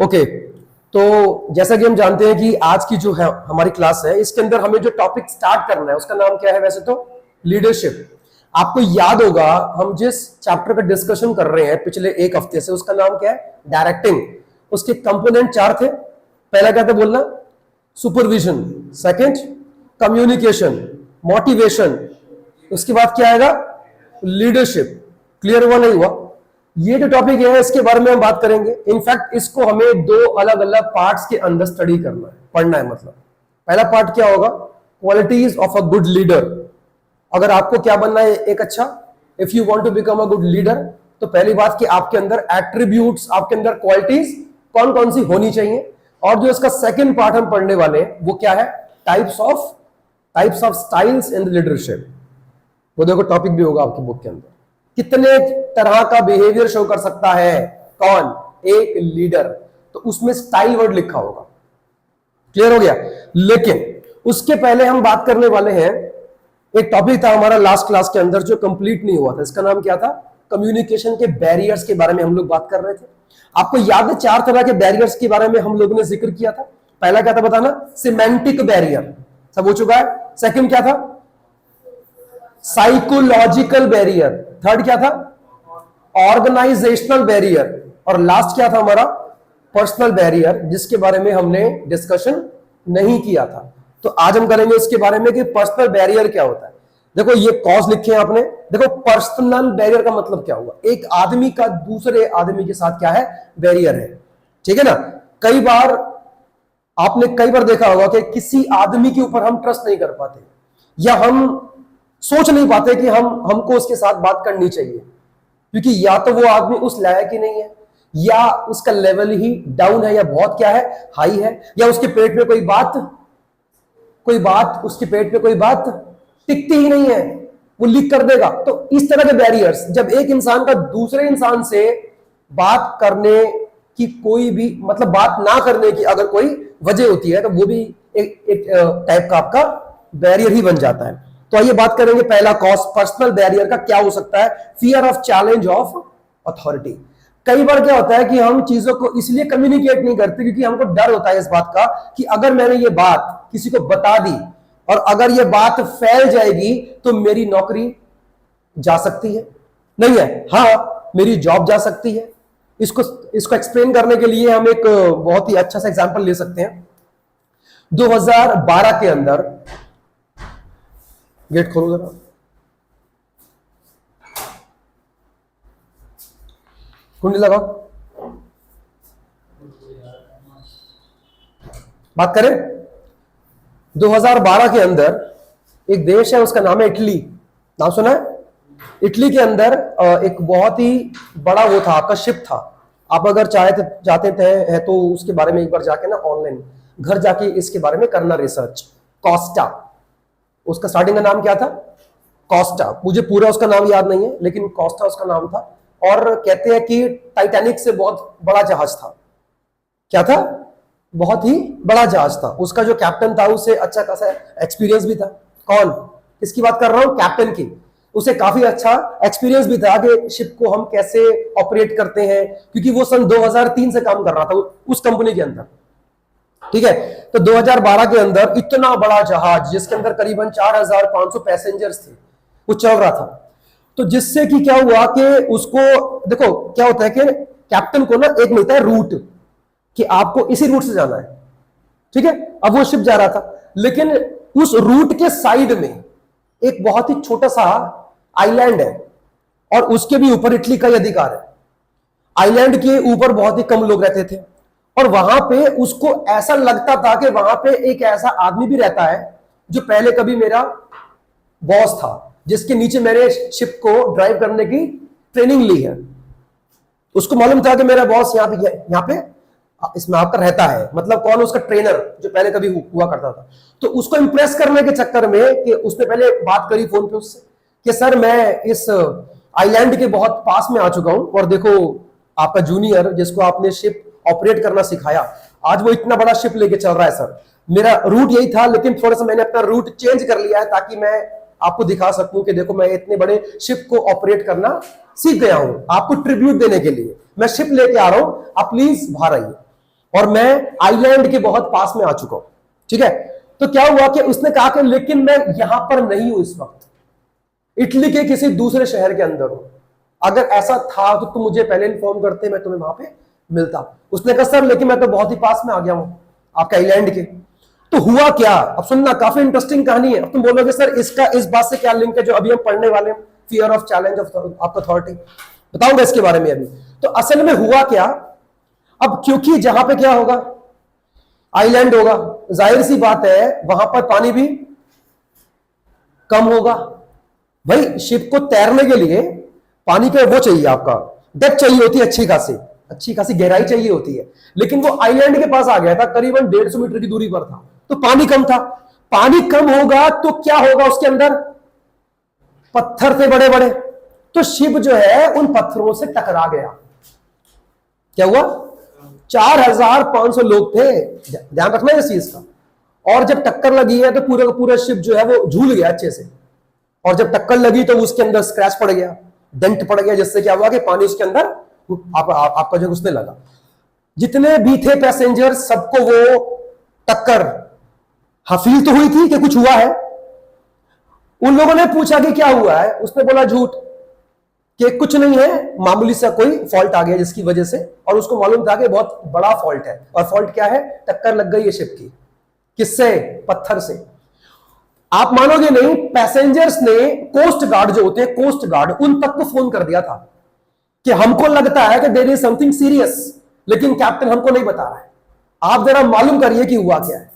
Okay, तो जैसा कि हम जानते हैं कि आज की जो है हमारी क्लास है, इसके अंदर हमें जो टॉपिक स्टार्ट करना है उसका नाम क्या है? वैसे तो लीडरशिप। आपको याद होगा हम जिस चैप्टर पे डिस्कशन कर रहे हैं पिछले एक हफ्ते से, उसका नाम क्या है? डायरेक्टिंग। उसके कंपोनेंट चार थे। पहला क्या था बोलना? सुपरविजन। Second communication, motivation. उसके बाद क्या आएगा? लीडरशिप। क्लियर हुआ नहीं हुआ? ये जो टॉपिक है इसके बारे में हम बात करेंगे। इनफैक्ट इसको हमें दो अलग अलग पार्ट्स के अंदर स्टडी करना है, पढ़ना है। मतलब पहला पार्ट क्या होगा? Qualities of a good leader. अगर आपको क्या बनना है? एक अच्छा, if you want to become a good leader, तो पहली बात कि आपके अंदर एट्रीब्यूट्स, आपके अंदर क्वालिटीज कौन कौन सी होनी चाहिए। और जो इसका सेकंड पार्ट हम पढ़ने वाले हैं वो क्या है? Types of styles in leadership. वो देखो टॉपिक भी होगा आपकी बुक के अंदर। कितने तरह का बिहेवियर शो कर सकता है कौन? एक लीडर। तो उसमें स्टाइल वर्ड लिखा होगा। क्लियर हो गया? लेकिन उसके पहले हम बात करने वाले हैं, एक टॉपिक था हमारा लास्ट क्लास के अंदर जो कंप्लीट नहीं हुआ था। इसका नाम क्या था? कम्युनिकेशन के बैरियर्स के बारे में हम लोग बात कर रहे थे। आपको याद है चार तरह के बैरियर्स के बारे में हम लोगों ने जिक्र किया था। पहला क्या था बताना? सिमेंटिक बैरियर, सब हो चुका है। सेकंड क्या था? Psychological barrier. थर्ड क्या था? Organisational barrier. और लास्ट क्या था हमारा? पर्सनल बैरियर, जिसके बारे में हमने डिस्कशन नहीं किया था। तो आज हम करेंगे इसके बारे में कि पर्सनल बैरियर क्या होता है। देखो ये कॉज लिखे हैं आपने। देखो पर्सनल बैरियर का मतलब क्या हुआ? एक आदमी का दूसरे आदमी के साथ क्या है? बैरियर है। ठीक है ना? कई बार आपने देखा होगा कि किसी आदमी के ऊपर हम ट्रस्ट नहीं कर पाते, या हम सोच नहीं पाते कि हमको उसके साथ बात करनी चाहिए, क्योंकि या तो वो आदमी उस लायक ही नहीं है, या उसका लेवल ही डाउन है, या बहुत क्या है? हाई है, या उसके पेट में कोई बात उसके पेट में कोई बात टिकती ही नहीं है, वो लीक कर देगा। तो इस तरह के बैरियर्स, जब एक इंसान का दूसरे इंसान से बात करने की कोई भी मतलब बात ना करने की अगर कोई वजह होती है, तो वो भी एक टाइप का आपका बैरियर ही बन जाता है। तो आइए बात करेंगे पहला कॉज पर्सनल बैरियर का क्या हो सकता है? Fear of challenge of authority. कई बार क्या होता है कि हम चीजों को इसलिए कम्युनिकेट नहीं करते क्योंकि हमको डर होता है इस बात का कि अगर मैंने ये बात किसी को बता दी और अगर ये बात फैल जाएगी तो मेरी नौकरी जा सकती है, नहीं है, हाँ मेरी जॉब जा सकती है। इसको एक्सप्लेन करने के लिए हम एक बहुत ही अच्छा सा एग्जांपल ले सकते हैं। 2012 के अंदर, गेट खोलो जरा, कुंडी लगाओ, बात करें। 2012 के अंदर एक देश है, उसका नाम है इटली। नाम सुना है? इटली के अंदर एक बहुत ही बड़ा वो था, आपका शिप था। आप अगर चाहते थे तो उसके बारे में एक बार जाके ना ऑनलाइन घर जाके इसके बारे में करना रिसर्च। कॉस्टा, उसका स्टार्टिंग का नाम क्या था? कॉस्टा। मुझे पूरा उसका नाम याद नहीं है, लेकिन कॉस्टा उसका नाम था। और कहते हैं कि टाइटैनिक से बहुत बड़ा जहाज था। क्या था? बहुत ही बड़ा जहाज था। उसका जो कैप्टन था उसे अच्छा खासा एक्सपीरियंस भी था। कौन? किसकी बात कर रहा हूं? कैप्टन की। उसे काफी अच्छा एक्सपीरियंस भी था कि शिप को हम कैसे ऑपरेट करते हैं, क्योंकि वो सन 2003 से काम कर रहा था उस कंपनी के अंदर। ठीक है? तो 2012 के अंदर इतना बड़ा जहाज जिसके अंदर करीबन 4500 पैसेंजर्स थे, वो चल रहा था। तो जिससे कि क्या हुआ कि उसको, देखो क्या होता है कि कैप्टन को ना एक मिलता है रूट कि आपको इसी रूट से जाना है। ठीक है? अब वो शिप जा रहा था, लेकिन उस रूट के साइड में एक बहुत ही छोटा सा आइलैंड है और उसके भी ऊपर इटली का अधिकार है। आइलैंड के ऊपर बहुत ही कम लोग रहते थे और वहां पे उसको ऐसा लगता था कि वहां पे एक ऐसा आदमी भी रहता है जो पहले कभी मेरा बॉस था, जिसके नीचे मैंने शिप को ड्राइव करने की ट्रेनिंग ली है। उसको मालूम था कि मेरा बॉस यहाँ पे इसमें आपका रहता है। मतलब कौन? उसका ट्रेनर जो पहले कभी हुआ करता था। तो उसको इंप्रेस करने के चक्कर में कि उसने पहले बात करी फोन पे उससे कि सर मैं इस आइलैंड के बहुत पास में आ चुका हूं और देखो आपका जूनियर जिसको आपने शिप ऑपरेट करना सिखाया, आज वो इतना बड़ा शिप लेके चल रहा है। सर मेरा रूट यही था, लेकिन थोड़ा सा मैंने अपना रूट चेंज कर लिया है ताकि मैं आपको दिखा सकूं कि देखो मैं इतने बड़े शिप को ऑपरेट करना सीख गया हूं। आपको ट्रिब्यूट देने के लिए मैं शिप लेके आ रहा हूं, आप प्लीज बाहर आइए। और मैं आइलैंड के बहुत पास में आ चुका हूं, ठीक है। तो क्या हुआ कि उसने कहा कि लेकिन मैं यहां पर नहीं हूं इस वक्त, इटली के किसी दूसरे शहर के अंदर हूं, अगर ऐसा था तो तुम मुझे पहले इन्फॉर्म करते, मैं तुम्हें वहां पे मिलता। उसने कहा सर लेकिन मैं तो बहुत ही पास में आ गया हूं आपका आइलैंड के। तो हुआ क्या, अब सुनना, काफी इंटरेस्टिंग कहानी है। अब तुम बोलोगे सर इसका इस बात से क्या लिंक है जो अभी हम पढ़ने वाले हैं, fear of challenge of authority, बताऊंगा इसके बारे में अभी। तो असल में हुआ क्या, अब क्योंकि जहां पे क्या होगा, आइलैंड होगा, जाहिर सी बात है वहां पर पानी भी कम होगा। भाई शिप को तैरने के लिए पानी का वो चाहिए, आपका डेप्थ चाहिए होती है, अच्छी खासी गहराई चाहिए होती है। लेकिन वो आइलैंड के पास आ गया था, करीबन 150 मीटर की दूरी पर था, तो पानी कम था। पानी कम होगा तो क्या होगा, उसके अंदर पत्थर थे बड़े बड़े, तो शिप जो है उन पत्थरों से टकरा गया। क्या हुआ, 4500 लोग थे, ध्यान रखना इस चीज का। और जब टक्कर लगी है तो पूरा का पूरा शिप जो है वो झूल गया अच्छे से, और जब टक्कर लगी तो उसके अंदर स्क्रैच पड़ गया, डेंट पड़ गया, जिससे क्या हुआ कि पानी उसके अंदर आपका जो घुसने लगा। जितने भी थे पैसेंजर सबको वो टक्कर फील तो हुई थी कि कुछ हुआ है। उन लोगों ने पूछा कि क्या हुआ है, उसने बोला झूठ, कि कुछ नहीं है, मामूली सा कोई फॉल्ट आ गया जिसकी वजह से, और उसको मालूम था कि बहुत बड़ा फॉल्ट है। और फॉल्ट क्या है, टक्कर लग गई है शिप की, किससे, पत्थर से। आप मानोगे नहीं, पैसेंजर्स ने कोस्ट गार्ड जो होते हैं, कोस्ट गार्ड, उन तक को फोन कर दिया था कि हमको लगता है कि देयर इज समथिंग सीरियस, लेकिन कैप्टन हमको नहीं बता रहा है, आप जरा मालूम करिए कि हुआ क्या है।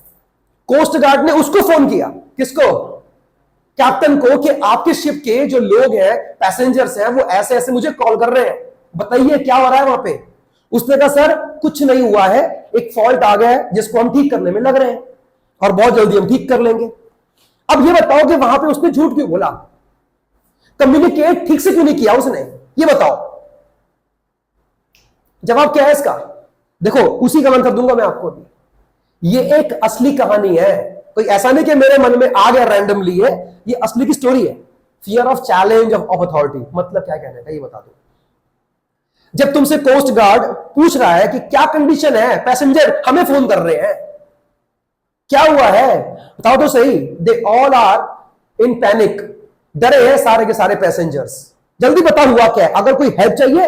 कोस्ट गार्ड ने उसको फोन किया, किसको, कैप्टन को, कि आपके शिप के जो लोग हैं, पैसेंजर्स हैं, वो ऐसे ऐसे मुझे कॉल कर रहे हैं, बताइए क्या हो रहा है वहां पे। उसने कहा सर कुछ नहीं हुआ है, एक फॉल्ट आ गया है जिसको हम ठीक करने में लग रहे हैं, और बहुत जल्दी हम ठीक कर लेंगे। अब ये बताओ कि वहां पे उसने झूठ क्यों बोला, कम्युनिकेट ठीक से क्यों नहीं किया उसने, ये बताओ, जवाब क्या है इसका। देखो उसी का आंसर दूंगा मैं आपको भी। ये एक असली कहानी है, कोई ऐसा नहीं कि मेरे मन में आ गया रैंडमली है, ये असली की स्टोरी है। Fear of challenge of authority मतलब क्या कहने का, ये बता दो। जब तुमसे कोस्ट गार्ड पूछ रहा है कि क्या कंडीशन है, पैसेंजर हमें फोन कर रहे हैं, क्या हुआ है बताओ तो सही। They all are in panic, डरे हैं सारे के सारे पैसेंजर्स, जल्दी बता हुआ क्या है, अगर कोई हेल्प चाहिए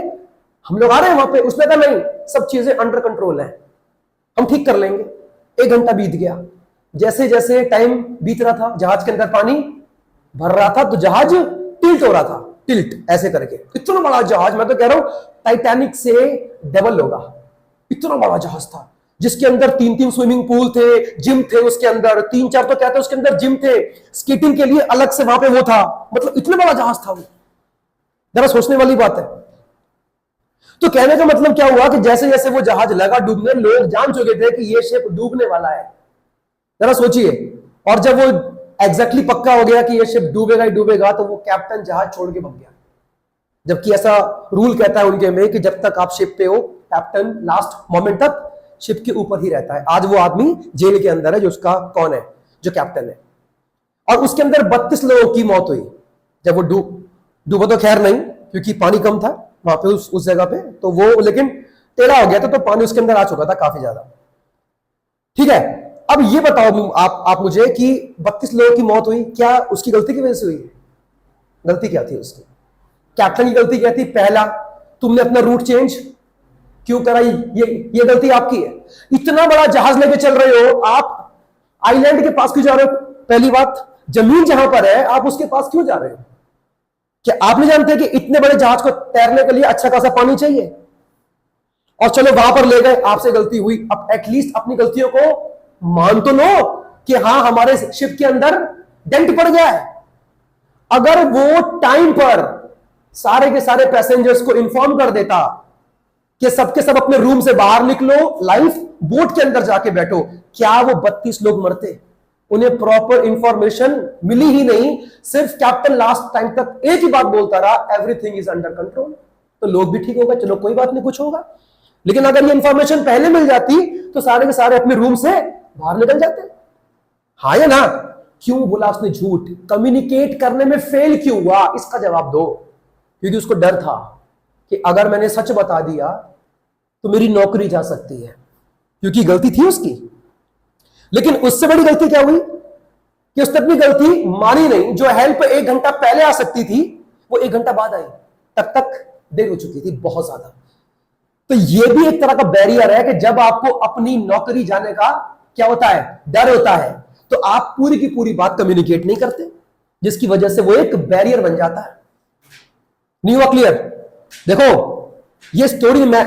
हम लोग आ रहे हैं वहां पे। उसने कहा नहीं, सब चीजें अंडर कंट्रोल है, हम ठीक कर लेंगे। 1 घंटा बीत गया, जैसे जैसे टाइम बीत रहा था, जहाज के अंदर पानी भर रहा था, तो जहाज टिल्ट हो रहा था, टिल्ट ऐसे करके। इतना बड़ा जहाज, मैं तो कह रहा हूं टाइटैनिक से डबल होगा, इतना बड़ा जहाज था, जिसके अंदर 3-3 स्विमिंग पूल थे, जिम थे उसके अंदर, 3-4 तो कहते हैं उसके अंदर जिम थे, स्केटिंग के लिए अलग से वहां पे वो था, मतलब इतना बड़ा जहाज था वो। जरा सोचने वाली बात है। तो कहने का मतलब क्या हुआ कि जैसे जैसे वो जहाज लगा डूबने, लोग जान चुके थे कि ये शिप डूबने वाला है, जरा सोचिए। और जब वो एग्जैक्टली पक्का हो गया कि ये शिप डूबेगा ही डूबेगा, तो वो कैप्टन जहाज छोड़ के भाग गया। जबकि ऐसा रूल कहता है उनके में कि जब तक आप शिप पे हो, कैप्टन लास्ट मोमेंट तक शिप के ऊपर ही रहता है। आज वो आदमी जेल के अंदर है, जो उसका कौन है, जो कैप्टन है। और उसके अंदर 32 लोगों की मौत हुई जब वो डूबा तो खैर नहीं, क्योंकि पानी कम था वहां पे उस जगह पे, तो वो लेकिन टेढ़ा हो गया था, तो पानी उसके अंदर आ चुका था काफी ज्यादा। ठीक है, अब ये बताओ आप मुझे कि 32 लोगों की मौत हुई, क्या उसकी गलती की वजह से हुई? गलती क्या थी उसकी? कैप्टन की गलती क्या थी? पहला, तुमने अपना रूट चेंज क्यों करा, ये गलती आपकी है। इतना बड़ा जहाज लेके चल रहे हो आप, आइलैंड के पास क्यों जा रहे हो? पहली बात, जमीन जहां पर है आप उसके पास क्यों जा रहे हो? क्या आप नहीं जानते कि इतने बड़े जहाज को तैरने के लिए अच्छा खासा पानी चाहिए? और चलो वहां पर ले गए, आपसे गलती हुई, अब एटलीस्ट अपनी गलतियों को मान तो लो कि हाँ हमारे शिप के अंदर डेंट पड़ गया है। अगर वो टाइम पर सारे के सारे पैसेंजर्स को इंफॉर्म कर देता कि सबके सब अपने रूम से बाहर निकलो, लाइफ बोट के अंदर जाके बैठो, क्या वो 32 लोग मरते? उन्हें प्रॉपर इंफॉर्मेशन मिली ही नहीं, सिर्फ कैप्टन लास्ट टाइम तक एक ही बात बोलता रहा, एवरीथिंग इज अंडर कंट्रोल, तो लोग भी ठीक होगा, चलो कोई बात नहीं, कुछ होगा। लेकिन अगर ये इंफॉर्मेशन पहले मिल जाती तो सारे के सारे अपने रूम से बाहर निकल जाते। हाँ या ना? क्यों बोला उसने झूठ? कम्युनिकेट करने में फेल क्यों हुआ, इसका जवाब दो। क्योंकि उसको डर था कि अगर मैंने सच बता दिया तो मेरी नौकरी जा सकती है, क्योंकि गलती थी उसकी। लेकिन उससे बड़ी गलती क्या हुई कि उसने अपनी गलती मानी नहीं। जो हेल्प 1 घंटा पहले आ सकती थी वो 1 घंटा बाद आई, तब तक देर हो चुकी थी बहुत ज्यादा। तो यह भी एक तरह का बैरियर है कि जब आपको अपनी नौकरी जाने का क्या होता है, डर होता है, तो आप पूरी की पूरी बात कम्युनिकेट नहीं करते, जिसकी वजह से वो एक बैरियर बन जाता है। नहीं हुआ क्लियर? देखो ये स्टोरी मैं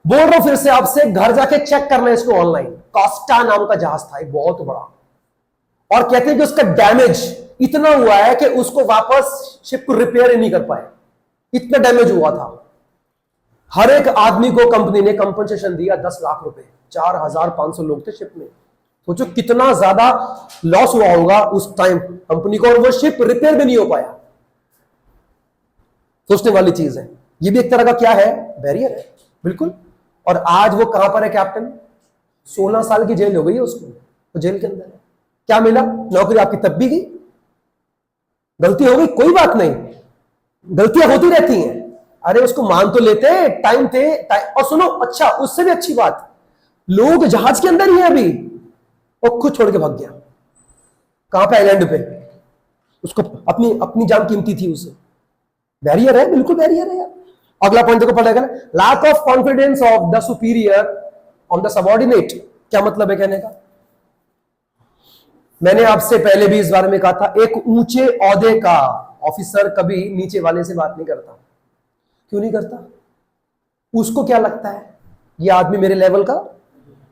बोल रहा हूं फिर से आपसे, घर जाके चेक करना इसको ऑनलाइन। कॉस्टा नाम का जहाज था, एक बहुत बड़ा, और कहते हैं कि उसका डैमेज इतना हुआ है कि उसको वापस शिप को रिपेयर ही नहीं कर पाए, इतना डैमेज हुआ था। हर एक आदमी को कंपनी ने कंपनसेशन दिया 10 लाख रुपए, 4,500 लोग थे शिप में। सोचो कितना ज्यादा लॉस हुआ होगा उस टाइम कंपनी को, और वो शिप रिपेयर भी नहीं हो पाया। सोचने वाली चीज है। ये भी एक तरह का क्या है, बैरियर है, बिल्कुल। और आज वो कहां पर है कैप्टन? 16 साल की जेल हो गई है उसको, तो जेल के अंदर है। क्या मिला? नौकरी आपकी तब भी गई, गलती हो गई, कोई बात नहीं, गलतियां होती रहती हैं। अरे उसको मान तो लेते, टाइम थे, और सुनो अच्छा उससे भी अच्छी बात, लोग जहाज के अंदर ही है अभी, वो खुद छोड़ के भाग गया। कहां पे? आइलैंड पे। उसको अपनी अपनी जान कीमती थी उसे। बैरियर है, बिल्कुल बैरियर है यार। अगला पॉइंट देखो पड़ेगा ना, lack of confidence of the superior on the subordinate. क्या मतलब है कहने का? मैंने आपसे पहले भी इस बारे में कहा था, एक ऊंचे ओहदे का ऑफिसर कभी नीचे वाले से बात नहीं करता। क्यों नहीं करता? उसको क्या लगता है ये आदमी मेरे लेवल का,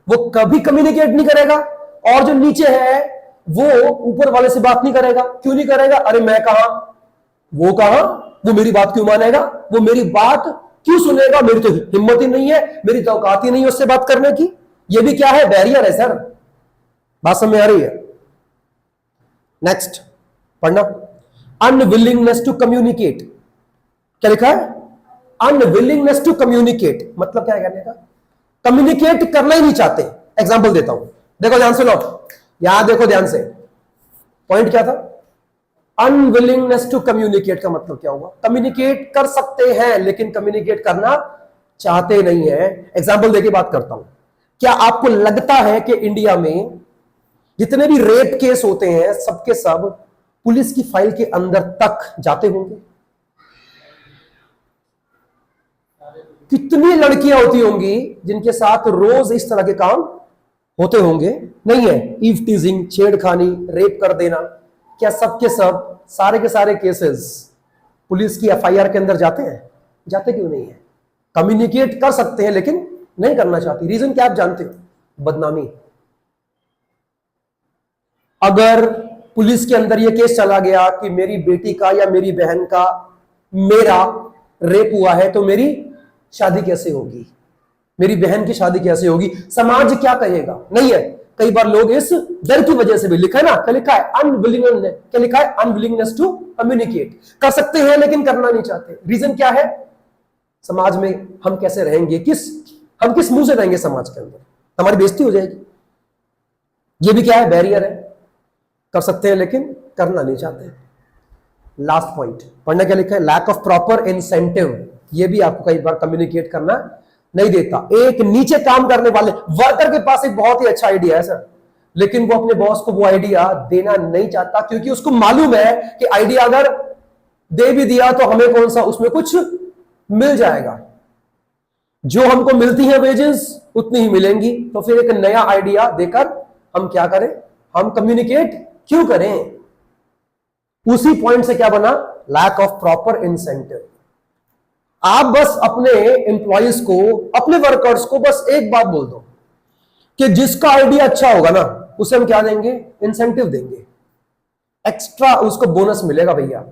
वो कभी कम्युनिकेट नहीं करेगा। और जो नीचे है वो ऊपर वाले से बात नहीं करेगा। क्यों नहीं करेगा? अरे मैं कहां, वो कहां, वो मेरी बात क्यों मानेगा, वो मेरी बात क्यों सुनेगा, मेरी तो हिम्मत ही नहीं है, मेरी तो औकात ही नहीं है उससे बात करने की। ये भी क्या है? बैरियर है सर। बात समझ में आ रही है? नेक्स्ट पढ़ना, अनविलिंगनेस टू कम्युनिकेट। क्या लिखा है? अनविलिंगनेस टू कम्युनिकेट मतलब क्या है कहने का? कम्युनिकेट करना ही नहीं चाहते। एग्जांपल देता हूं, देखो ध्यान से लो, यहां देखो ध्यान से, पॉइंट क्या था? अनविलिंगनेस टू कम्युनिकेट का मतलब क्या हुआ? कम्युनिकेट कर सकते हैं लेकिन कम्युनिकेट करना चाहते नहीं है। एग्जांपल देके बात करता हूं। क्या आपको लगता है कि इंडिया में जितने भी रेप केस होते हैं सबके सब पुलिस की फाइल के अंदर तक जाते होंगे? कितनी लड़कियां होती होंगी जिनके साथ रोज इस तरह के काम होते होंगे? नहीं है? ईव टीजिंग, छेड़खानी, रेप कर देना, क्या सबके सब सारे के सारे केसेस पुलिस की एफआईआर के अंदर जाते हैं? जाते क्यों नहीं है? कम्युनिकेट कर सकते हैं लेकिन नहीं करना चाहती। रीजन क्या आप जानते हो? बदनामी। अगर पुलिस के अंदर यह केस चला गया कि मेरी बेटी का या मेरी बहन का मेरा रेप हुआ है, तो मेरी शादी कैसे होगी, मेरी बहन की शादी कैसे होगी, समाज क्या कहेगा? नहीं है? कई बार लोग इस डर की वजह से भी, लिखा है ना, क्या लिखा है? अनविलिंगनेस। क्या लिखा है? Unwillingness to communicate. कर सकते हैं लेकिन करना नहीं चाहते। रीजन क्या है? समाज में हम कैसे रहेंगे, हम किस मुंह से रहेंगे समाज के अंदर, हमारी बेइज्जती हो जाएगी। ये भी क्या है? बैरियर है। कर सकते हैं लेकिन करना नहीं चाहते। लास्ट पॉइंट पढ़ना, क्या लिखा है? Lack of proper incentive. ये भी आपको कई बार कम्युनिकेट करना नहीं देता। एक नीचे काम करने वाले वर्कर के पास एक बहुत ही अच्छा आइडिया है सर, लेकिन वो अपने बॉस को वो आइडिया देना नहीं चाहता, क्योंकि उसको मालूम है कि आइडिया अगर दे भी दिया तो हमें कौन सा उसमें कुछ मिल जाएगा, जो हमको मिलती है वेजेस उतनी ही मिलेंगी। तो फिर एक नया आइडिया देकर हम क्या करें? हम कम्युनिकेट क्यों करें? उसी पॉइंट से क्या बना? Lack of proper incentive. आप बस अपने एम्प्लॉइज को, अपने वर्कर्स को बस एक बात बोल दो कि जिसका आइडिया अच्छा होगा ना उसे हम क्या देंगे? इंसेंटिव देंगे, एक्स्ट्रा उसको बोनस मिलेगा। भैया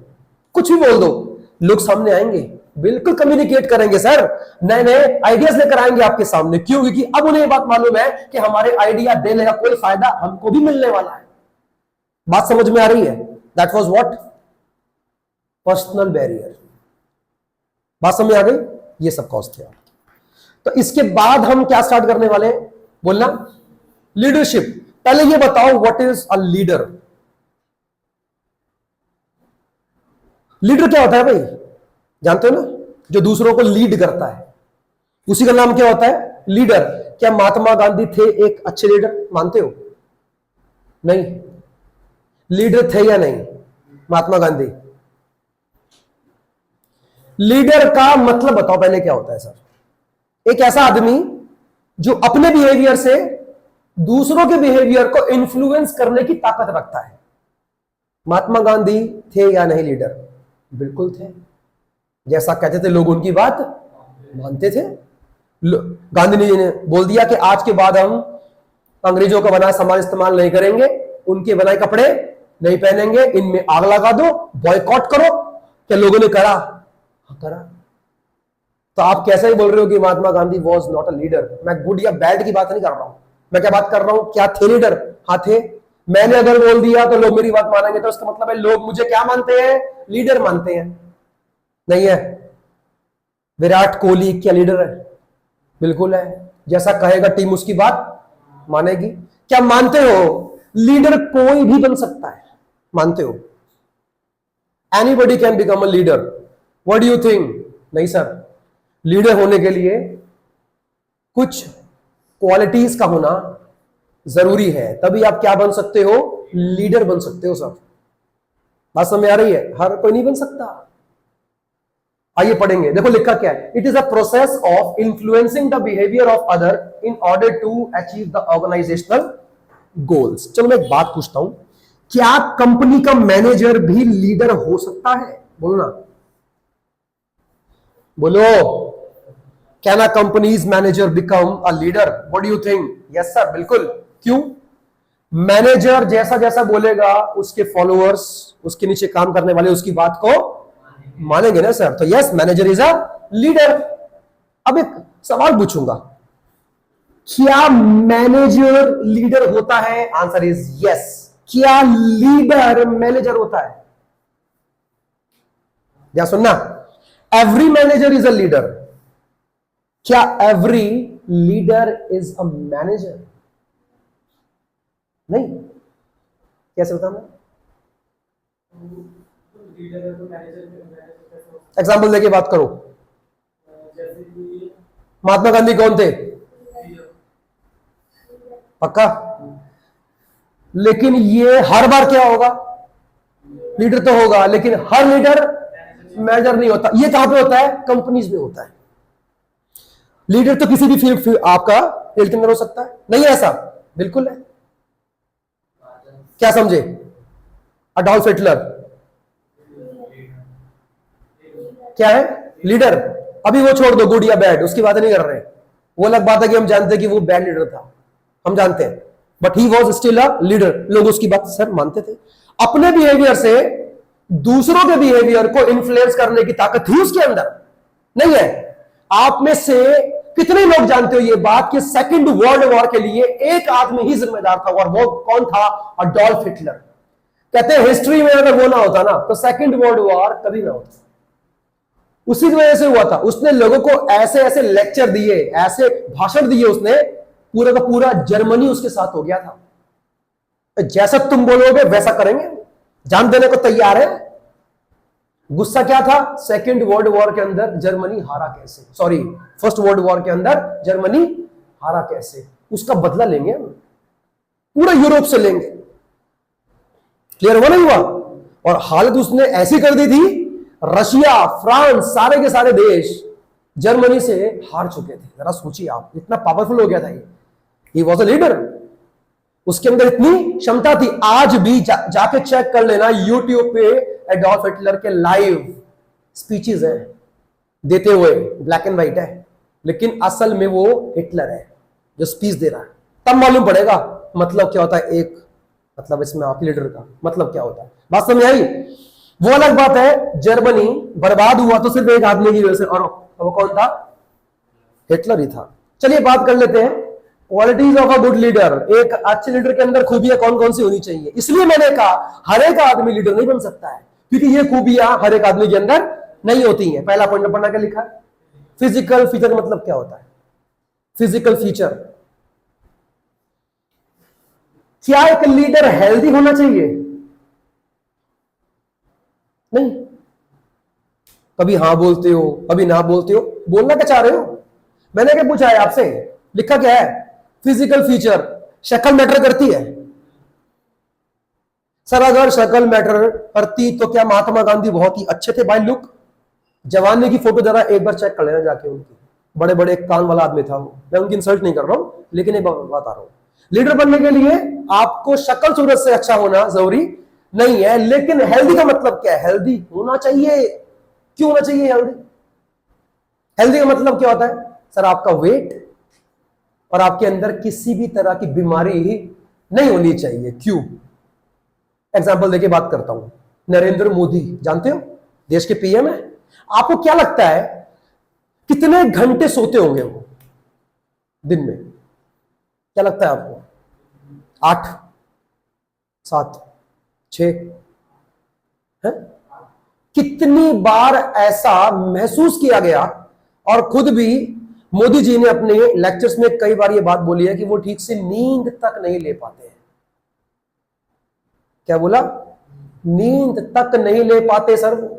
कुछ भी बोल दो, लोग सामने आएंगे, बिल्कुल कम्युनिकेट करेंगे सर, नए नए आइडियाज लेकर आएंगे आपके सामने। क्यों? क्योंकि अब उन्हें बात मालूम है कि हमारे आइडिया देने का कोई फायदा हमको भी मिलने वाला है। बात समझ में आ रही है? That was what? Personal barrier. बात समझ आ गई? ये सब कॉस्ट थे। तो इसके बाद हम क्या स्टार्ट करने वाले हैं? बोलना, लीडरशिप। पहले ये बताओ what is a leader? Leader क्या होता है भाई? जानते हो ना? जो दूसरों को लीड करता है, उसी का नाम क्या होता है? लीडर। क्या महात्मा गांधी थे एक अच्छे लीडर? मानते हो? नहीं। लीडर थे या नहीं महात्मा गांधी? लीडर का मतलब बताओ पहले क्या होता है सर? एक ऐसा आदमी जो अपने बिहेवियर से दूसरों के बिहेवियर को इन्फ्लुएंस करने की ताकत रखता है। महात्मा गांधी थे या नहीं लीडर? बिल्कुल थे। जैसा कहते थे लोग उनकी बात मानते थे। गांधी जी ने बोल दिया कि आज के बाद हम अंग्रेजों का बनाया सामान इस्तेमाल नहीं करेंगे, उनके बनाए कपड़े नहीं पहनेंगे, इनमें आग लगा दो, बॉयकॉट करो। क्या लोगों ने करा? हाँ करा। तो आप कैसे ही बोल रहे हो कि Mahatma Gandhi was not a leader? मैं गुड या बैड की बात नहीं कर रहा हूं, मैं क्या बात कर रहा हूं, क्या थे लीडर? हाँ थे। मैंने अगर बोल दिया तो लोग मेरी बात मानेंगे, तो इसका मतलब है लोग मुझे क्या मानते हैं? लीडर मानते हैं। नहीं है? विराट कोहली क्या लीडर है? बिल्कुल है। जैसा कहेगा टीम उसकी बात मानेगी। क्या मानते हो लीडर कोई भी बन सकता है? मानते हो? Anybody can become a leader. What do you think? नहीं सर, लीडर होने के लिए कुछ क्वालिटीज का होना जरूरी है, तभी आप क्या बन सकते हो? लीडर बन सकते हो सर। बात समझ आ रही है? हर कोई नहीं बन सकता। आइए पढ़ेंगे, देखो लिखा क्या है। It is a process of influencing the behaviour of other in order to achieve the organisational goals. चलो मैं एक बात पूछता हूं, क्या कंपनी का मैनेजर भी लीडर हो सकता है? बोलना, बोलो। Can a companies manager become a leader? What do you think? Yes sir, बिल्कुल। क्यों? मैनेजर जैसा जैसा बोलेगा उसके फॉलोअर्स, उसके नीचे काम करने वाले उसकी बात को मानेंगे ना सर। तो yes, manager is a leader. अब एक सवाल पूछूंगा, क्या मैनेजर लीडर होता है? Answer is yes. क्या लीडर मैनेजर होता है? क्या सुनना, every manager is a leader. क्या every leader is a manager? नहीं। कैसे बताना? एग्जाम्पल देके बात करो। महात्मा गांधी कौन थे? पक्का? लेकिन ये हर बार क्या होगा? लीडर तो होगा, लेकिन हर लीडर मैनेजर नहीं होता। ये कहां पे होता है? कंपनीज में होता है। लीडर तो किसी भी फील्ड आपका फील्ड के अंदर हो सकता है। नहीं है ऐसा? बिल्कुल है। क्या समझे? अडॉल्फ हिटलर क्या है? लीडर। अभी वो छोड़ दो, गुड या बैड, उसकी बात नहीं कर रहे। वो अलग बात है कि हम जानते हैं कि वो बैड लीडर था, हम जानते हैं, but he was still a leader. लोग उसकी बात सर मानते थे। अपने बिहेवियर से दूसरों के बिहेवियर को इन्फ्लुएंस करने की ताकत थी उसके अंदर। नहीं है? आप में से कितने लोग जानते हो ये बात कि सेकंड वर्ल्ड वॉर के लिए एक आदमी ही जिम्मेदार था, और वो कौन था? Adolf Hitler. कहते हैं हिस्ट्री में अगर वो ना होता ना तो सेकंड वर्ल्ड वॉर कभी ना होता। उसी की वजह से हुआ था। उसने लोगों को ऐसे ऐसे लेक्चर दिए, ऐसे भाषण दिए उसने, पूरा का पूरा जर्मनी उसके साथ हो गया था। जैसा तुम बोलोगे वैसा करेंगे, जान देने को तैयार है। गुस्सा क्या था? सेकेंड वर्ल्ड वॉर के अंदर जर्मनी हारा कैसे, सॉरी फर्स्ट वर्ल्ड वॉर के अंदर जर्मनी हारा कैसे, उसका बदला लेंगे हम, पूरा यूरोप से लेंगे। क्लियर हुआ नहीं हुआ? और हालत उसने ऐसी कर दी थी, रशिया, फ्रांस, सारे के सारे देश जर्मनी से हार चुके थे। जरा सोचिए आप, इतना पावरफुल हो गया था ये। He was a leader. उसके अंदर इतनी क्षमता थी। आज भी जाके चेक कर लेना यूट्यूब पे, एडॉल्फ हिटलर के लाइव स्पीचेस है देते हुए, ब्लैक एंड व्हाइट है, लेकिन असल में वो हिटलर है जो स्पीच दे रहा है। तब मालूम पड़ेगा मतलब क्या होता है एक, मतलब इसमें आप लीडर का मतलब क्या होता है। बात समझ आई? वो अलग बात है, जर्मनी बर्बाद हुआ तो सिर्फ एक आदमी की वजह से, और वो कौन था? हिटलर ही था। चलिए बात कर लेते हैं qualities of a good leader. एक अच्छे लीडर के अंदर खूबियां कौन कौन सी होनी चाहिए। इसलिए मैंने कहा हर एक आदमी लीडर नहीं बन सकता है, क्योंकि ये खूबियां हर एक आदमी के अंदर नहीं होती हैं। पहला पॉइंट पढ़ना क्या लिखा है? फिजिकल फीचर मतलब क्या होता है? Physical feature. क्या एक लीडर हेल्दी होना चाहिए? नहीं। कभी हाँ बोलते हो, कभी ना बोलते हो। बोलना क्या चाह रहे हो? मैंने क्या पूछा है आपसे? लिखा क्या है? Physical feature. शक्ल मैटर करती है? सर अगर शक्ल मैटर करती तो क्या महात्मा गांधी बहुत ही अच्छे थे बाय लुक? जवानी की फोटो जरा एक बार चेक कर लेना जाके उनकी, बड़े बड़े कान वाला आदमी था वो। मैं उनकी इंसल्ट नहीं कर रहा हूं, लेकिन एक बात आ रहा हूं, लीडर बनने के लिए आपको शक्ल सूरत से अच्छा होना जरूरी नहीं है, लेकिन हेल्दी का मतलब क्या है? हेल्दी होना चाहिए। क्यों होना चाहिए हेल्दी? हेल्दी का मतलब क्या होता है सर? आपका वेट और आपके अंदर किसी भी तरह की बीमारी नहीं होनी चाहिए। क्यों? एग्जाम्पल देके बात करता हूं। नरेंद्र मोदी जानते हो, देश के पीएम है। आपको क्या लगता है कितने घंटे सोते होंगे वो दिन में? क्या लगता है आपको? 8, 7, 6 है? कितनी बार ऐसा महसूस किया गया, और खुद भी मोदी जी ने अपने लेक्चर्स में कई बार ये बात बोली है कि वो ठीक से नींद तक नहीं ले पाते हैं। क्या बोला? नींद तक नहीं ले पाते सर वो।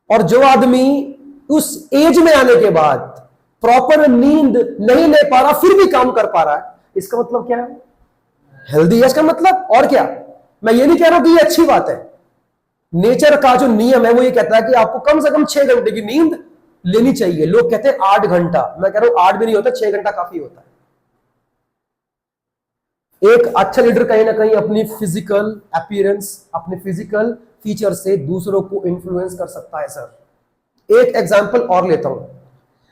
और जो आदमी उस एज में आने के बाद प्रॉपर नींद नहीं ले पा रहा फिर भी काम कर पा रहा है, इसका मतलब क्या है? हेल्दी है इसका मतलब। और क्या? मैं ये नहीं कह रहा हूं कि ये अच्छी बात है। नेचर का जो नियम है वो ये कहता है कि आपको कम से कम 6 घंटे की नींद लेनी चाहिए। लोग कहते हैं 8 घंटा, मैं कह रहा हूं 8 भी नहीं होता, 6 घंटा काफी होता है। एक अच्छा लीडर कहीं ना कहीं अपनी फिजिकल अपीयरेंस, अपने फिजिकल फीचर से दूसरों को इन्फ्लुएंस कर सकता है सर। एक एग्जांपल और लेता हूं।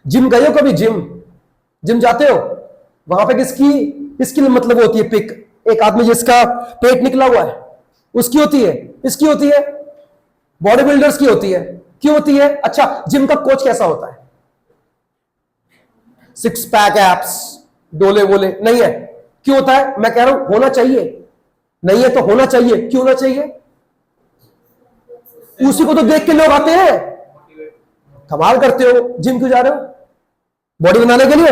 जिम गए हो कभी? जिम जाते हो? वहां पे किसकी मतलब होती है पिक? एक आदमी जिसका पेट निकला हुआ है उसकी होती है, इसकी होती है, बॉडी बिल्डर्स की होती है। क्यों होती है? अच्छा, जिम का कोच कैसा होता है? 6 पैक एप्स, डोले वोले नहीं है। क्यों होता है? मैं कह रहा हूं होना चाहिए। नहीं है तो होना चाहिए। क्यों होना चाहिए? उसी को तो देख के लोग आते हैं। कमाल करते हो, जिम क्यों जा रहे हो? बॉडी बनाने के लिए।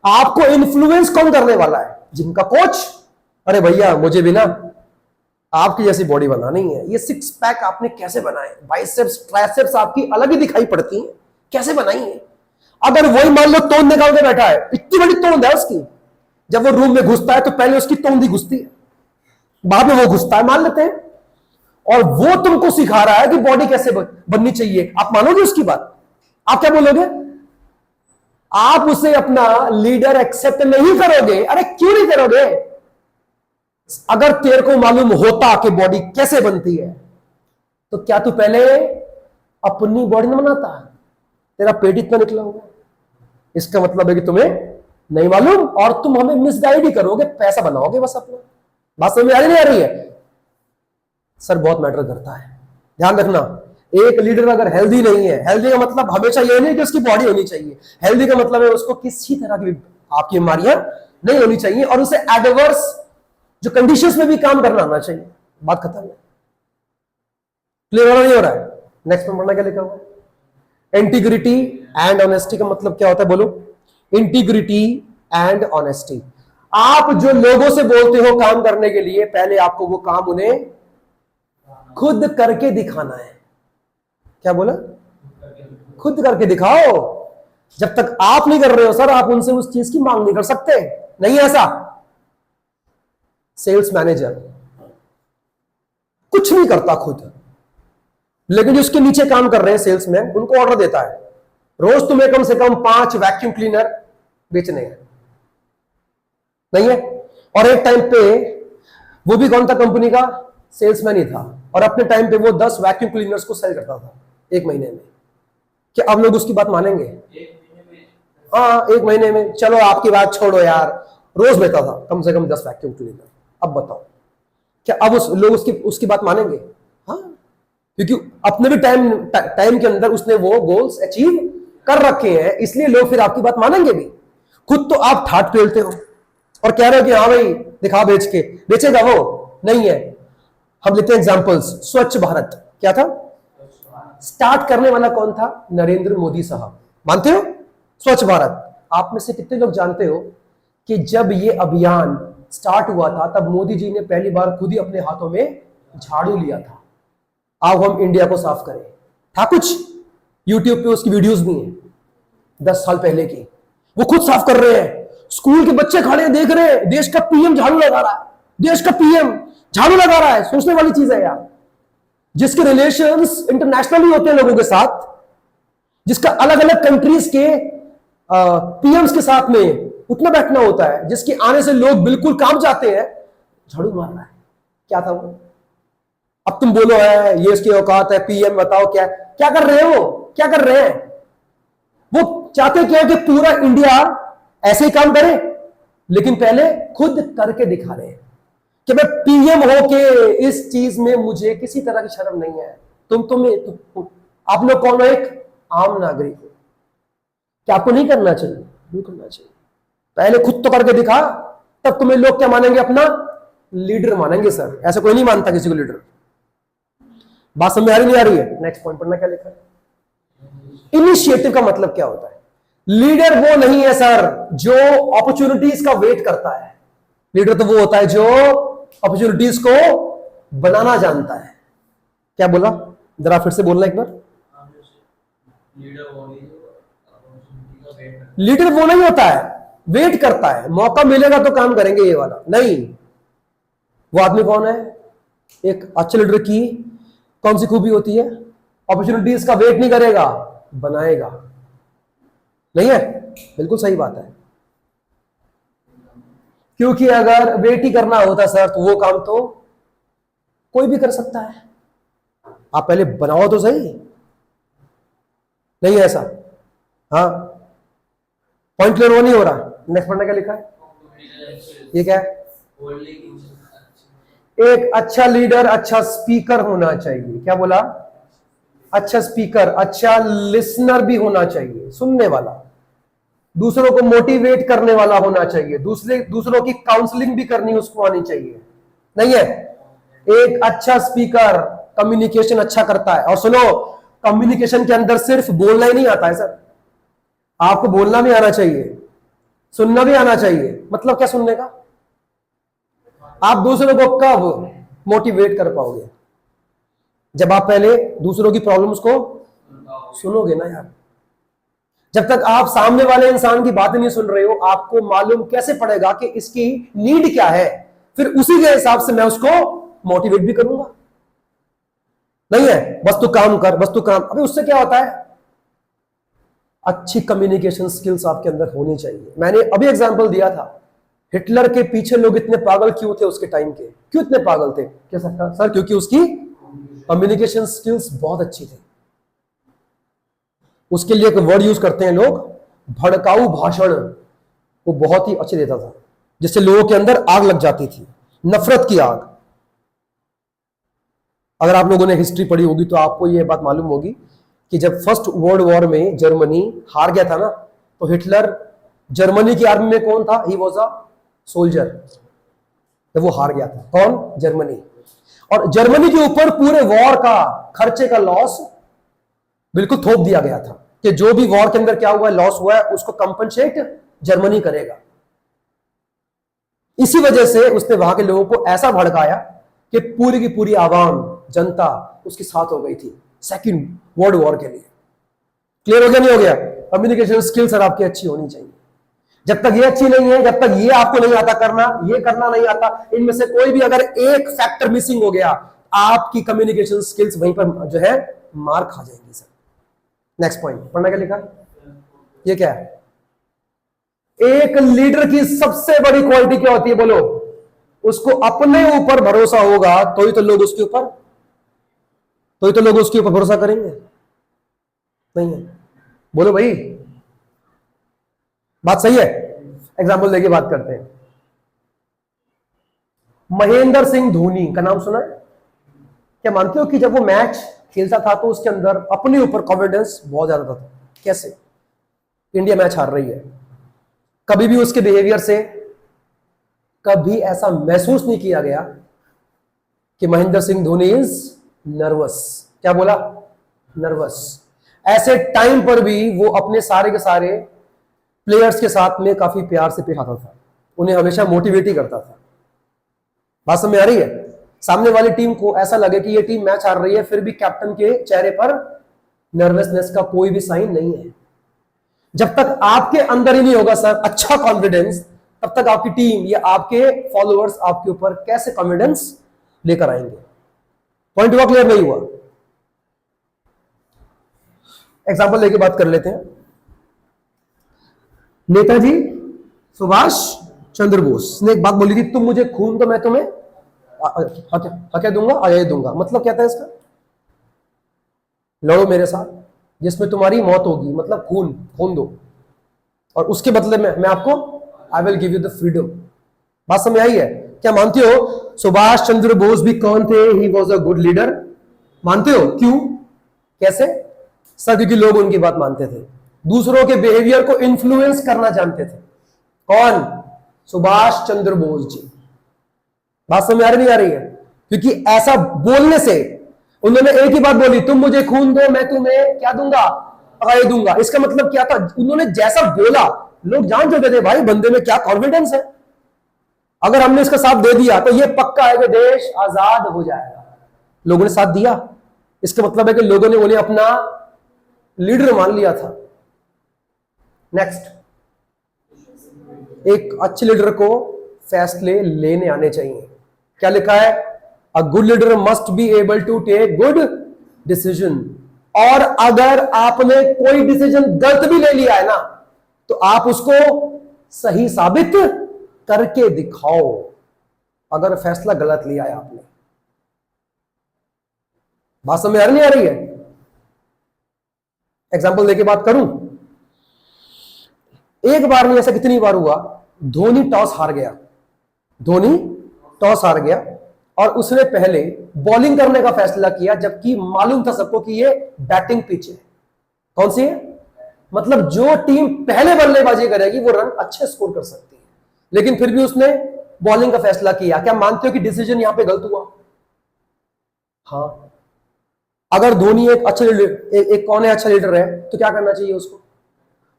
आपको इन्फ्लुएंस कौन करने वाला है? जिम का कोच। अरे भैया मुझे भी ना आपकी जैसी बॉडी बनानी है। ये 6 पैक आपने कैसे बनाए? बाइसेप्स ट्राइसेप्स आपकी अलग ही दिखाई पड़ती हैं, कैसे बनाई है? अगर वही मान लो तोंद निकाल के बैठा है, इतनी बड़ी तोंद है उसकी, जब वो रूम में घुसता है तो पहले उसकी तोंद ही घुसती है, बाद में वो घुसता है, मान लेते हैं। और वो तुमको सिखा रहा है कि बॉडी कैसे बननी चाहिए। आप मानोगे उसकी बात? आप क्या बोलोगे? आप उसे अपना लीडर एक्सेप्ट नहीं करोगे। अरे क्यों नहीं करोगे? अगर तेरे को मालूम होता कि बॉडी कैसे बनती है तो क्या तू पहले अपनी बॉडी न बनाता? तेरा पेट इतना निकला होगा। इसका मतलब है कि तुम्हें नहीं मालूम और तुम हमें मिसगाइड ही करोगे, पैसा बनाओगे बस अपना। बात समझ में आ रही नहीं आ रही है? सर बहुत मैटर करता है, ध्यान रखना। एक लीडर अगर हेल्दी नहीं है, हेल्दी का मतलब हमेशा यह नहीं कि उसकी बॉडी होनी चाहिए। हेल्दी का मतलब है उसको किसी तरह की आपकी बीमारियां नहीं होनी चाहिए और उसे एडवर्स जो कंडीशंस में भी काम करना आना चाहिए। बात खत्म है। क्लियर हो रहा नहीं हो रहा है? नेक्स्ट में पढ़ना क्या लिखा हुआ? इंटीग्रिटी एंड ऑनेस्टी का मतलब क्या होता है? बोलो। Integrity and honesty. आप जो लोगों से बोलते हो काम करने के लिए, पहले आपको वो काम उन्हें खुद करके दिखाना है। क्या बोला? खुद करके दिखाओ। जब तक आप नहीं कर रहे हो सर, आप उनसे उस चीज की मांग नहीं कर सकते। नहीं ऐसा? सेल्स मैनेजर कुछ नहीं करता खुद, लेकिन जो उसके नीचे काम कर रहे हैं सेल्समैन, उनको ऑर्डर देता है रोज तुम्हें कम से कम 5 वैक्यूम क्लीनर बेचने हैं। नहीं है? और एक टाइम पे वो भी कौन था कंपनी का? सेल्समैन ही था, और अपने टाइम पे वो 10 वैक्यूम क्लीनर्स को सेल करता था 1 महीने में। क्या अब लोग उसकी बात मानेंगे? हाँ, 1 महीने में। चलो आपकी बात छोड़ो यार, रोज बेचता था कम से कम 10 वैक्यूम क्लीनर। अब बताओ क्या अब लोग उसकी बात मानेंगे? हाँ, क्योंकि अपने भी टाइम के अंदर उसने वो गोल्स अचीव कर रखे हैं, इसलिए लोग फिर आपकी बात मानेंगे भी। खुद तो आप ठाट पेलते हो और कह रहे हो कि हाँ भाई दिखा बेच के, बेचेगा वो? नहीं है। हम लेते हैं एग्जांपल्स। स्वच्छ भारत क्या था? स्टार्ट करने वाला कौन था? नरेंद्र मोदी साहब। मानते हो? स्वच्छ भारत। आप में से कितने लोग जानते हो कि जब ये अभियान स्टार्ट हुआ था तब मोदी जी ने पहली बार खुद ही अपने हाथों में झाड़ू लिया था, आओ हम इंडिया को साफ करें। था कुछ यूट्यूब पे उसकी वीडियोस भी हैं 10 साल पहले की। वो खुद साफ कर रहे हैं, स्कूल के बच्चे खड़े हैं देख रहे हैं, देश का पीएम झाड़ू लगा रहा है, देश का पीएम झाड़ू लगा रहा है। सोचने वाली चीज है यार, जिसके रिलेशंस इंटरनेशनली होते हैं लोगों के साथ, जिसका अलग अलग कंट्रीज के पीएम्स के साथ में उठना बैठना होता है, जिसके आने से लोग बिल्कुल कांप जाते हैं, झाड़ू मार रहा है। क्या था वो? अब तुम बोलो है ये इसकी औकात है, पीएम बताओ क्या क्या कर रहे हो, क्या कर रहे हैं? वो चाहते क्या कि पूरा इंडिया ऐसे ही काम करे, लेकिन पहले खुद करके दिखा रहे हैं कि मैं पीएम हो के इस चीज में मुझे किसी तरह की शर्म नहीं है। आप लोग कौन हो? एक आम नागरिक हो। क्या आपको नहीं करना चाहिए? नहीं करना चाहिए। पहले खुद तो करके दिखा, तब तुम्हें लोग क्या मानेंगे? अपना लीडर मानेंगे। सर ऐसा कोई नहीं मानता किसी को लीडर। बात समझ आ रही नहीं आ रही है? नेक्स्ट पॉइंट पढ़ना क्या लिखा है। इनिशिएटिव का मतलब क्या होता है? लीडर वो नहीं है सर जो अपॉर्चुनिटीज का वेट करता है। लीडर तो वो होता है जो अपॉर्चुनिटीज को बनाना जानता है। क्या बोला? जरा फिर से बोलना एक बार। लीडर वो नहीं होता है, वेट करता है, मौका मिलेगा तो काम करेंगे ये वाला नहीं। वो आदमी कौन है? एक अच्छे लीडर की कौन सी खूबी होती है? अपॉर्चुनिटीज का वेट नहीं करेगा, बनाएगा। नहीं है? बिल्कुल सही बात है। क्योंकि अगर वेट ही करना होता सर तो वो काम तो कोई भी कर सकता है। आप पहले बनाओ तो सही। नहीं है ऐसा? हाँ, पॉइंट क्लियर वो नहीं हो रहा। नेक्स्ट पढ़ने क्या लिखा है? ये क्या है? एक अच्छा लीडर अच्छा स्पीकर होना चाहिए। क्या बोला? अच्छा स्पीकर, अच्छा लिसनर भी होना चाहिए, सुनने वाला, दूसरों को मोटिवेट करने वाला होना चाहिए, दूसरों की काउंसलिंग भी करनी उसको आनी चाहिए। नहीं है? एक अच्छा स्पीकर कम्युनिकेशन अच्छा करता है। और सुनो, कम्युनिकेशन के अंदर सिर्फ बोलना ही नहीं आता है सर, आपको बोलना भी आना चाहिए, सुनना भी आना चाहिए। मतलब क्या सुनने का? आप दूसरों को कब मोटिवेट कर पाओगे? जब आप पहले दूसरों की प्रॉब्लम्स को सुनोगे ना यार। जब तक आप सामने वाले इंसान की बातें नहीं सुन रहे हो, आपको मालूम कैसे पड़ेगा कि इसकी नीड क्या है? फिर उसी के हिसाब से मैं उसको मोटिवेट भी करूंगा। नहीं है? बस तू काम कर, बस तू काम। अभी उससे क्या होता है? अच्छी कम्युनिकेशन स्किल्स आपके अंदर होनी चाहिए। मैंने अभी एग्जांपल दिया था, हिटलर के पीछे लोग इतने पागल क्यों थे उसके टाइम के? क्यों इतने पागल थे? क्या सर? क्योंकि उसकी कम्युनिकेशन स्किल्स बहुत अच्छी थी। उसके लिए एक वर्ड यूज करते हैं लोग, भड़काऊ भाषण। वो बहुत ही अच्छे देता था, जिससे लोगों के अंदर आग लग जाती थी, नफरत की आग। अगर आप लोगों ने हिस्ट्री पढ़ी होगी तो आपको यह बात मालूम होगी कि जब फर्स्ट वर्ल्ड वॉर में जर्मनी हार गया था ना, तो हिटलर जर्मनी की आर्मी में कौन था? He was a soldier. जब वो हार गया था, कौन? जर्मनी। और जर्मनी के ऊपर पूरे वॉर का खर्चे का लॉस बिल्कुल थोप दिया गया था कि जो भी वॉर के अंदर क्या हुआ है, लॉस हुआ है, उसको कंपनसेट जर्मनी करेगा। इसी वजह से उसने वहां के लोगों को ऐसा भड़काया कि पूरी की पूरी आवाम, जनता उसके साथ हो गई थी सेकंड वर्ल्ड वॉर के लिए। क्लियर हो गया? नहीं हो गया? कम्युनिकेशन स्किल सर आपकी अच्छी होनी चाहिए। जब तक ये अच्छी नहीं है, जब तक ये आपको नहीं आता करना, ये करना नहीं आता, इनमें से कोई भी अगर एक फैक्टर मिसिंग हो गया, आपकी कम्युनिकेशन स्किल्स वहीं पर जो है मार खा जाएंगी सर। नेक्स्ट पॉइंट पढ़ना क्या लिखा? ये क्या है? एक लीडर की सबसे बड़ी क्वालिटी क्या होती है? बोलो। उसको अपने ऊपर भरोसा होगा तो ही तो लोग उसके ऊपर भरोसा करेंगे। नहीं है? बोलो भाई, बात सही है? एग्जाम्पल देके बात करते हैं। महेंद्र सिंह धोनी का नाम सुना है? क्या मानते हो कि जब वो मैच खेलता था तो उसके अंदर अपने ऊपर कॉन्फिडेंस बहुत ज्यादा था? कैसे? इंडिया मैच हार रही है, कभी भी उसके बिहेवियर से कभी ऐसा महसूस नहीं किया गया कि महेंद्र सिंह धोनी इज नर्वस। क्या बोला? नर्वस। ऐसे टाइम पर भी वो अपने सारे के सारे प्लेयर्स के साथ में काफी प्यार से पेश आता था, उन्हें हमेशा मोटिवेट ही करता था। बात समझ में आ रही है? सामने वाली टीम को ऐसा लगे कि ये टीम मैच हार रही है, फिर भी कैप्टन के चेहरे पर नर्वसनेस का कोई भी साइन नहीं है। जब तक आपके अंदर ही नहीं होगा सर अच्छा कॉन्फिडेंस, तब तक आपकी टीम या आपके फॉलोअर्स आपके ऊपर कैसे कॉन्फिडेंस लेकर आएंगे? पॉइंट हुआ क्लियर? नहीं हुआ? एग्जाम्पल लेके बात कर लेते हैं। नेताजी सुभाष चंद्र बोस ने एक बात बोली थी, तुम मुझे खून दो मैं तुम्हें हक दूंगा, आजादी दूंगा। मतलब क्या था इसका? लड़ो मेरे साथ, जिसमें तुम्हारी मौत होगी, मतलब खून दो, और उसके बदले में मैं आपको I will give you the freedom. बात समझ आई है? क्या मानते हो सुभाष चंद्र बोस भी कौन थे? He was a good leader. मानते हो? क्यों? कैसे? सर क्योंकि लोग उनकी बात मानते थे, दूसरों के बिहेवियर को इन्फ्लुएंस करना जानते थे। कौन? सुभाष चंद्र बोस जी। बात समझ आ रही नहीं आ रही है? क्योंकि ऐसा बोलने से उन्होंने एक ही बात बोली, तुम मुझे खून दो मैं तुम्हें क्या दूंगा? आजादी दूंगा। इसका मतलब क्या था? उन्होंने जैसा बोला लोग जान चुके थे भाई बंदे में क्या कॉन्फिडेंस है। अगर हमने इसका साथ दे दिया तो ये पक्का है कि देश आजाद हो जाएगा। लोगों ने साथ दिया, इसका मतलब है कि लोगों ने उन्हें अपना लीडर मान लिया था। नेक्स्ट, एक अच्छे लीडर को फैसले लेने आने चाहिए। क्या लिखा है? A good leader must be able to take good decision. और अगर आपने कोई डिसीजन गलत भी ले लिया है ना, तो आप उसको सही साबित करके दिखाओ अगर फैसला गलत लिया है आपने। बात समझ आ रही नहीं आ रही है? एग्जाम्पल देके बात करूं। एक बार नहीं, ऐसा कितनी बार हुआ, धोनी टॉस हार गया। धोनी टॉस हार गया और उसने पहले बॉलिंग करने का फैसला किया, जबकि मालूम था सबको कि ये बैटिंग पिच है। कौन सी है? मतलब जो टीम पहले बल्लेबाजी करेगी वो रन अच्छे स्कोर कर सकती है, लेकिन फिर भी उसने बॉलिंग का फैसला किया। क्या मानते हो कि डिसीजन यहां पे गलत हुआ? हाँ। अगर धोनी एक अच्छा लीडर, एक कौन है अच्छा लीडर है, तो क्या करना चाहिए उसको?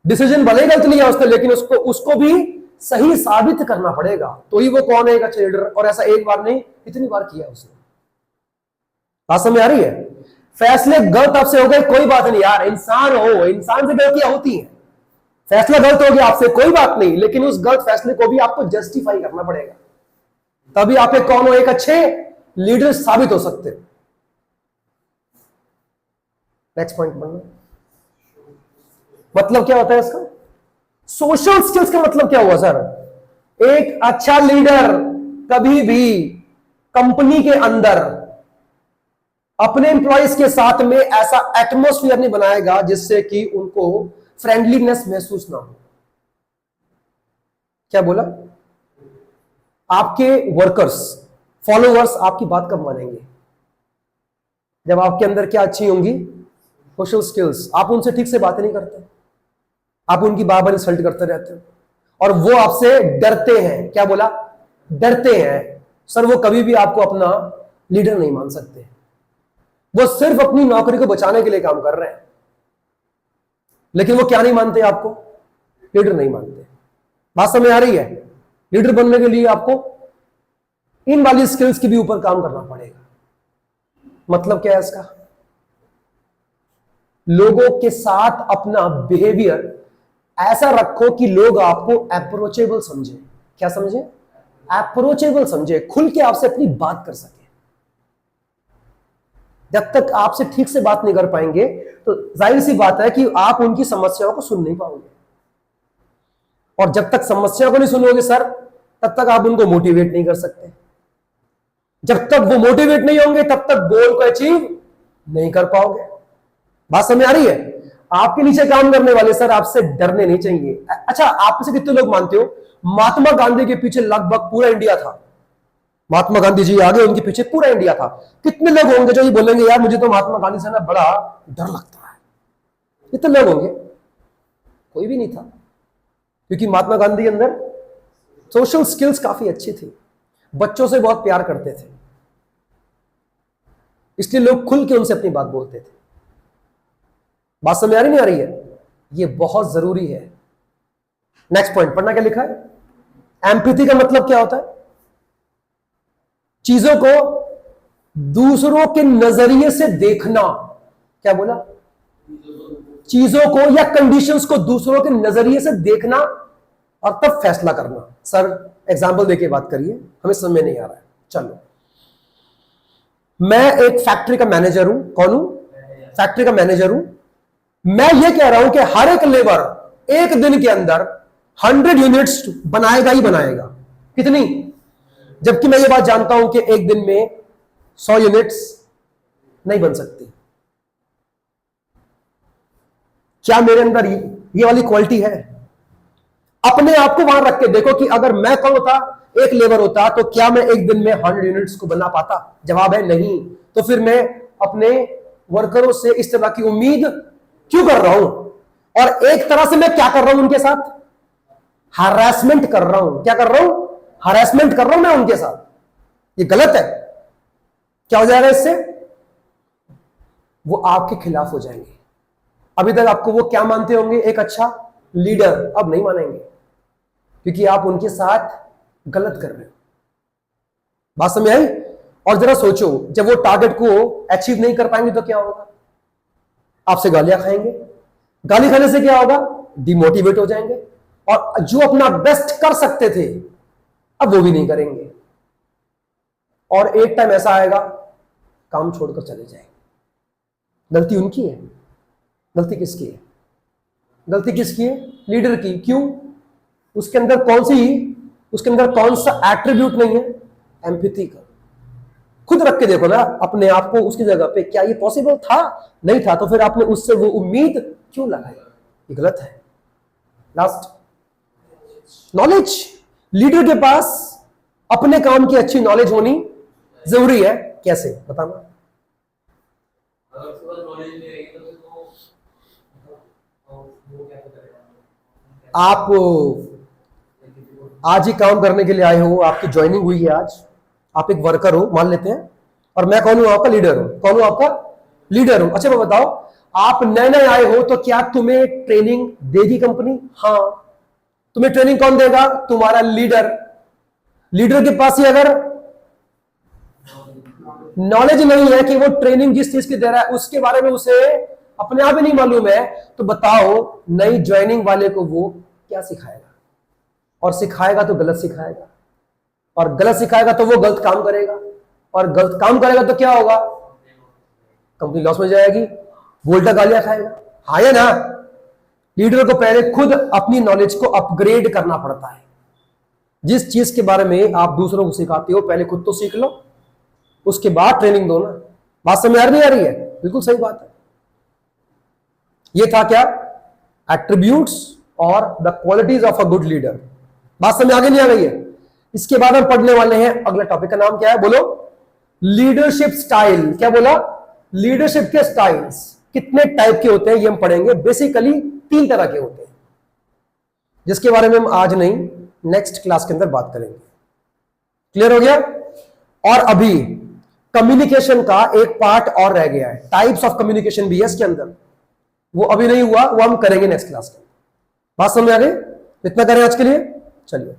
डिसीजन भले ही गलत लिया उसने, लेकिन उसको भी सही साबित करना पड़ेगा, तो ही वो कौन है एक अच्छा लीडर। और ऐसा एक बार नहीं, इतनी बार किया उसने। बात समझ आ रही है? फैसले गलत आपसे हो गए कोई बात नहीं यार, इंसान हो, इंसान से गलतियां होती हैं। फैसला गलत हो गया आपसे कोई बात नहीं, लेकिन उस गलत फैसले को भी आपको जस्टिफाई करना पड़ेगा, तभी आप एक कौन हो, एक अच्छे लीडर साबित हो सकते हो। नेक्स्ट पॉइंट बनना, मतलब क्या होता है इसका? सोशल स्किल्स का मतलब क्या हुआ सर? एक अच्छा लीडर कभी भी कंपनी के अंदर अपने एम्प्लॉइज के साथ में ऐसा एटमोस्फियर नहीं बनाएगा जिससे कि उनको फ्रेंडलीनेस महसूस ना हो। क्या बोला? आपके वर्कर्स, फॉलोअर्स आपकी बात कब मानेंगे? जब आपके अंदर क्या अच्छी होंगी? Social skills. आप उनसे ठीक से बातें नहीं करते, आप उनकी बार बार इंसल्ट करते रहते हो, और वो आपसे डरते हैं। क्या बोला? डरते हैं। सर वो कभी भी आपको अपना लीडर नहीं मान सकते, वो सिर्फ अपनी नौकरी को बचाने के लिए काम कर रहे हैं, लेकिन वो क्या नहीं मानते? आपको लीडर नहीं मानते। बात समझ आ रही है? लीडर बनने के लिए आपको इन वाली स्किल्स के भी ऊपर काम करना पड़ेगा। मतलब क्या है इसका? लोगों के साथ अपना बिहेवियर ऐसा रखो कि लोग आपको अप्रोचेबल समझे। क्या समझे? अप्रोचेबल समझे, खुल के आपसे अपनी बात कर सके। जब तक आपसे ठीक से बात नहीं कर पाएंगे तो जाहिर सी बात है कि आप उनकी समस्याओं को सुन नहीं पाओगे, और जब तक समस्या को नहीं सुनोगे सर, तब तक आप उनको मोटिवेट नहीं कर सकते। जब तक वो मोटिवेट नहीं होंगे तब तक गोल को अचीव नहीं कर पाओगे। बात समझ आ रही है? आपके नीचे काम करने वाले सर आपसे डरने नहीं चाहिए। अच्छा, आप में से कितने लोग मानते हो महात्मा गांधी के पीछे लगभग पूरा इंडिया था? महात्मा गांधी जी आगे, उनके पीछे पूरा इंडिया था। कितने लोग होंगे जो ये बोलेंगे यार मुझे तो महात्मा गांधी से ना बड़ा डर लगता है? कितने लोग होंगे? कोई भी नहीं था, क्योंकि महात्मा गांधी के अंदर सोशल स्किल्स काफी अच्छी थी, बच्चों से बहुत प्यार करते थे, इसलिए लोग खुल के उनसे अपनी बात बोलते थे। बात समझ आ रही नहीं आ रही है? ये बहुत जरूरी है। नेक्स्ट पॉइंट पढ़ना, क्या लिखा है? एम्पैथी का मतलब क्या होता है? चीजों को दूसरों के नजरिए से देखना। क्या बोला? चीजों को या कंडीशंस को दूसरों के नजरिए से देखना और तब फैसला करना। सर एग्जाम्पल देके बात करिए, हमें समझ में नहीं आ रहा है। चलो, मैं एक फैक्ट्री का मैनेजर हूं। कौन हूं? फैक्ट्री का मैनेजर हूं। मैं ये कह रहा हूं कि हर एक लेबर एक दिन के अंदर 100 यूनिट्स बनाएगा ही बनाएगा। कितनी? जबकि मैं ये बात जानता हूं कि एक दिन में 100 यूनिट्स नहीं बन सकती। क्या मेरे अंदर ये वाली क्वालिटी है? अपने आप को वहां रख के देखो कि अगर मैं कौन होता, एक लेबर होता, तो क्या मैं एक दिन में 100 यूनिट्स को बना पाता? जवाब है नहीं। तो फिर मैं अपने वर्करों से इस तरह की उम्मीद क्यों कर रहा हूं? और एक तरह से मैं क्या कर रहा हूं उनके साथ? हरासमेंट कर रहा हूं। क्या कर रहा हूं? हरासमेंट कर रहा हूं मैं उनके साथ। ये गलत है। क्या हो जाएगा इससे? वो आपके खिलाफ हो जाएंगे। अभी तक आपको वो क्या मानते होंगे? एक अच्छा लीडर। अब नहीं मानेंगे, क्योंकि आप उनके साथ गलत कर रहे हो। बात समझ आई? और जरा सोचो, जब वो टारगेट को अचीव नहीं कर पाएंगे तो क्या होगा? आपसे गालियां खाएंगे। गाली खाने से क्या होगा? डिमोटिवेट हो जाएंगे, और जो अपना बेस्ट कर सकते थे अब वो भी नहीं करेंगे। और एक टाइम ऐसा आएगा, काम छोड़कर चले जाएंगे। गलती उनकी है। गलती किसकी है? गलती किसकी है? लीडर की। क्यों? उसके अंदर कौन सा एट्रीब्यूट नहीं है? एम्पैथी का। खुद रख के देखो ना अपने आप को उसकी जगह पे, क्या ये पॉसिबल था? नहीं था, तो फिर आपने उससे वो उम्मीद क्यों लगाई? ये गलत है। Last, knowledge. लीडर के पास अपने काम की अच्छी नॉलेज होनी जरूरी है। कैसे? बताना। आप आज ही काम करने के लिए आए हो, आपकी ज्वाइनिंग हुई है आज, आप एक वर्कर हो मान लेते हैं, और मैं कौन हूं? आपका लीडर हूं। कौन हूं? आपका लीडर हूं। अच्छा, मैं बताओ, आप नए नए आए हो तो क्या तुम्हें ट्रेनिंग देगी कंपनी? हाँ। तुम्हें ट्रेनिंग कौन देगा? तुम्हारा लीडर। लीडर के पास ही अगर नॉलेज नहीं है कि वो ट्रेनिंग जिस चीज की दे रहा है उसके बारे में उसे अपने आप ही नहीं मालूम है, तो बताओ नई ज्वाइनिंग वाले को वो क्या सिखाएगा? और सिखाएगा तो गलत सिखाएगा, और गलत सिखाएगा तो वो गलत काम करेगा, और गलत काम करेगा तो क्या होगा? कंपनी लॉस में जाएगी, वो उल्टा गालियां खाएगा। हाँ या ना? लीडर को पहले खुद अपनी नॉलेज को अपग्रेड करना पड़ता है। जिस चीज के बारे में आप दूसरों को सिखाते हो पहले खुद तो सीख लो, उसके बाद ट्रेनिंग दो ना। बात समझ आ रही है? बिल्कुल सही बात है। ये था क्या? एट्रीब्यूट्स और the qualities of a good leader. बात समझ आगे नहीं आ गई है? इसके बाद हम पढ़ने वाले हैं अगला टॉपिक का नाम क्या है? बोलो। Leadership style. क्या बोला? लीडरशिप के स्टाइल्स कितने टाइप के होते हैं ये हम पढ़ेंगे। बेसिकली 3 तरह के होते हैं, जिसके बारे में हम आज नहीं नेक्स्ट क्लास के अंदर बात करेंगे। क्लियर हो गया? और अभी कम्युनिकेशन का एक पार्ट और रह गया है, टाइप्स ऑफ कम्युनिकेशन भी है इसके अंदर, वो अभी नहीं हुआ, वो हम करेंगे नेक्स्ट क्लास में। बात समझ आ गई? इतना करें आज के लिए। चलिए।